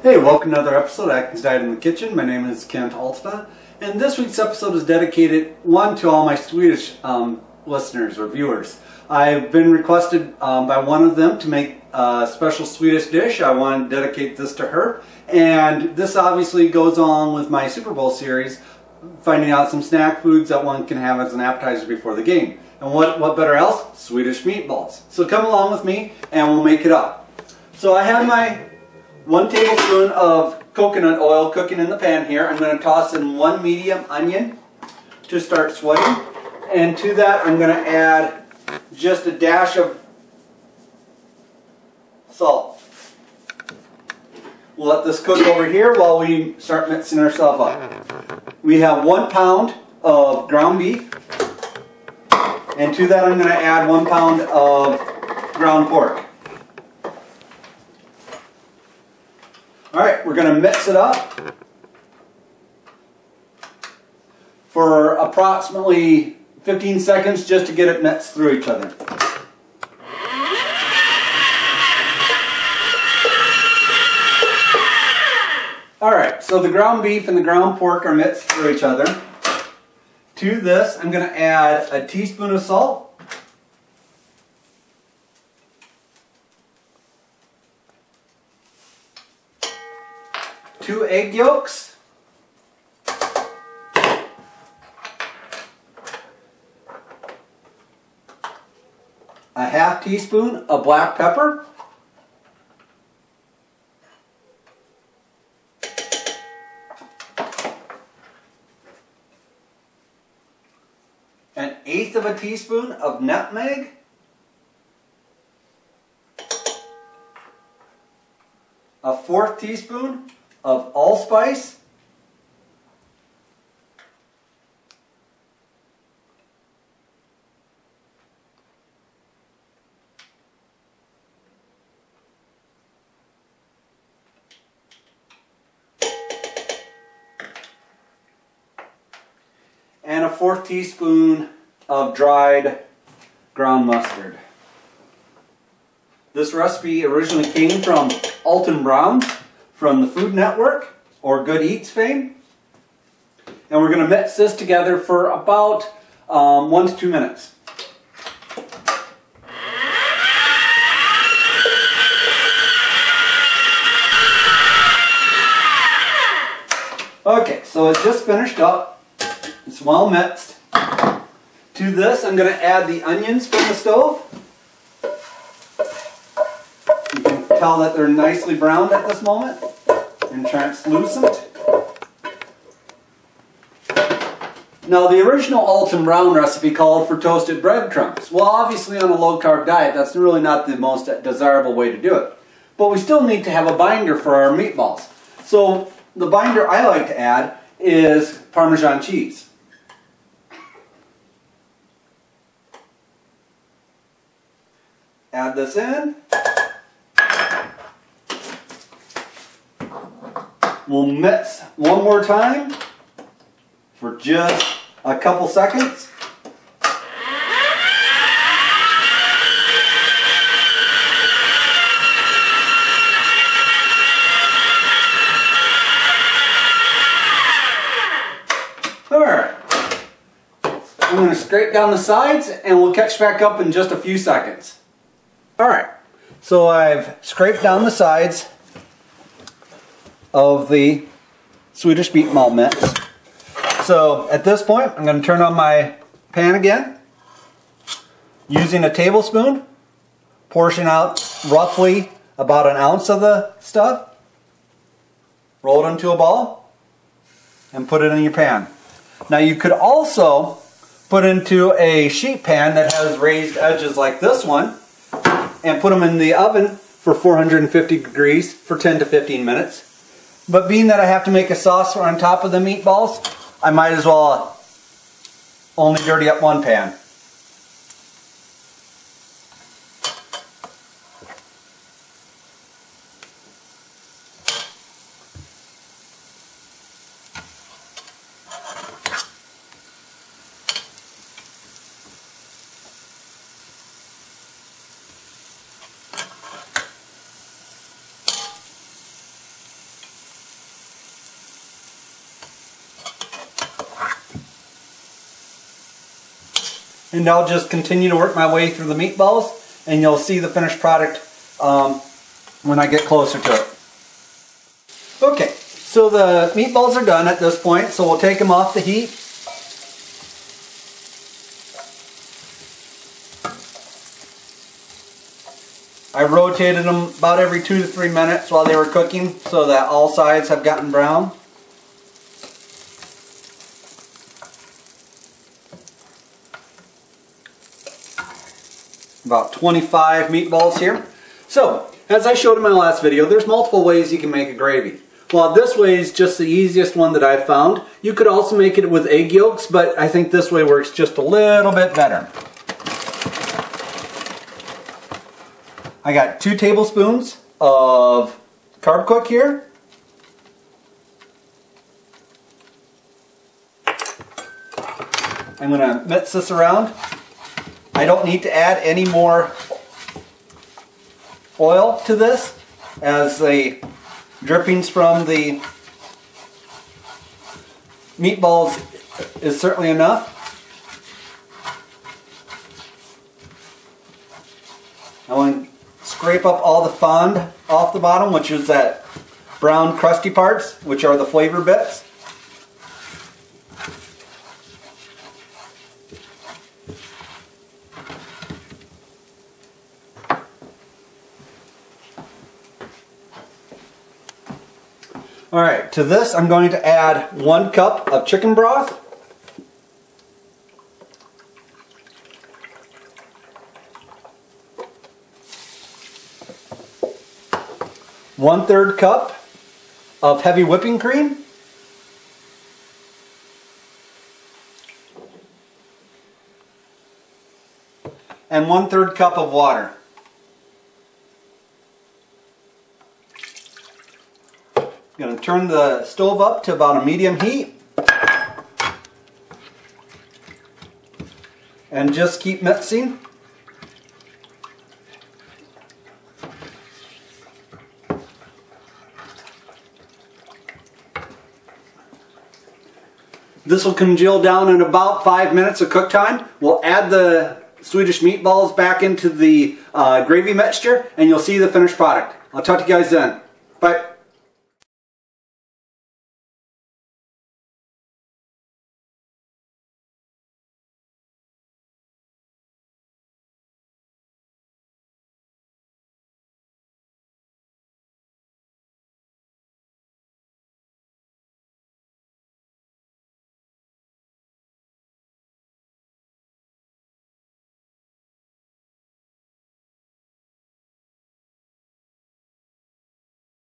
Hey, welcome to another episode of Atkins Diet in the Kitchen. My name is Kent Altena, and this week's episode is dedicated, one, to all my Swedish listeners or viewers. I've been requested by one of them to make a special Swedish dish. I want to dedicate this to her, and this obviously goes on with my Super Bowl series, finding out some snack foods that one can have as an appetizer before the game. And what better else? Swedish meatballs. So come along with me and we'll make it up. So I have my 1 tablespoon of coconut oil cooking in the pan here. I'm going to toss in 1 medium onion to start sweating. And to that I'm going to add just a dash of salt. We'll let this cook over here while we start mixing ourselves up. We have 1 pound of ground beef. And to that I'm going to add 1 pound of ground pork. Alright, we're going to mix it up for approximately 15 seconds just to get it mixed through each other. Alright, so the ground beef and the ground pork are mixed through each other. To this, I'm going to add a teaspoon of salt. 2 egg yolks, a half teaspoon of black pepper, an 1/8 of a teaspoon of nutmeg, a 1/4 teaspoon of allspice, and a 1/4 teaspoon of dried ground mustard. This recipe originally came from Altena from the Food Network or Good Eats fame. And we're going to mix this together for about 1 to 2 minutes. Okay, so it's just finished up. It's well mixed. To this I'm going to add the onions from the stove. You can tell that they're nicely browned at this moment and translucent. Now the original Alton Brown recipe called for toasted breadcrumbs. Well, obviously on a low-carb diet that's really not the most desirable way to do it. But we still need to have a binder for our meatballs. So the binder I like to add is Parmesan cheese. Add this in. We'll mix one more time for just a couple seconds. Alright. I'm going to scrape down the sides and we'll catch back up in just a few seconds. Alright. So I've scraped down the sides of the Swedish meatball mix. So at this point I'm going to turn on my pan again, using a tablespoon, portion out roughly about 1 ounce of the stuff, roll it into a ball and put it in your pan. Now you could also put into a sheet pan that has raised edges like this one and put them in the oven for 450 degrees for 10 to 15 minutes. But being that I have to make a sauce on top of the meatballs, I might as well only dirty up one pan. And I'll just continue to work my way through the meatballs, and you'll see the finished product when I get closer to it. Okay, so the meatballs are done at this point, so we'll take them off the heat. I rotated them about every 2 to 3 minutes while they were cooking so that all sides have gotten brown. About 25 meatballs here. So, as I showed in my last video, there's multiple ways you can make a gravy. While this way is just the easiest one that I've found, you could also make it with egg yolks, but I think this way works just a little bit better. I got 2 tablespoons of carb cook here. I'm going to mix this around. I don't need to add any more oil to this, as the drippings from the meatballs is certainly enough. I want to scrape up all the fond off the bottom, which is that brown crusty parts, which are the flavor bits. Alright, to this I'm going to add 1 cup of chicken broth. One-third cup of heavy whipping cream. And 1/3 cup of water. I'm going to turn the stove up to about a medium heat and just keep mixing. This will congeal down in about 5 minutes of cook time. We'll add the Swedish meatballs back into the gravy mixture, and you'll see the finished product. I'll talk to you guys then. Bye.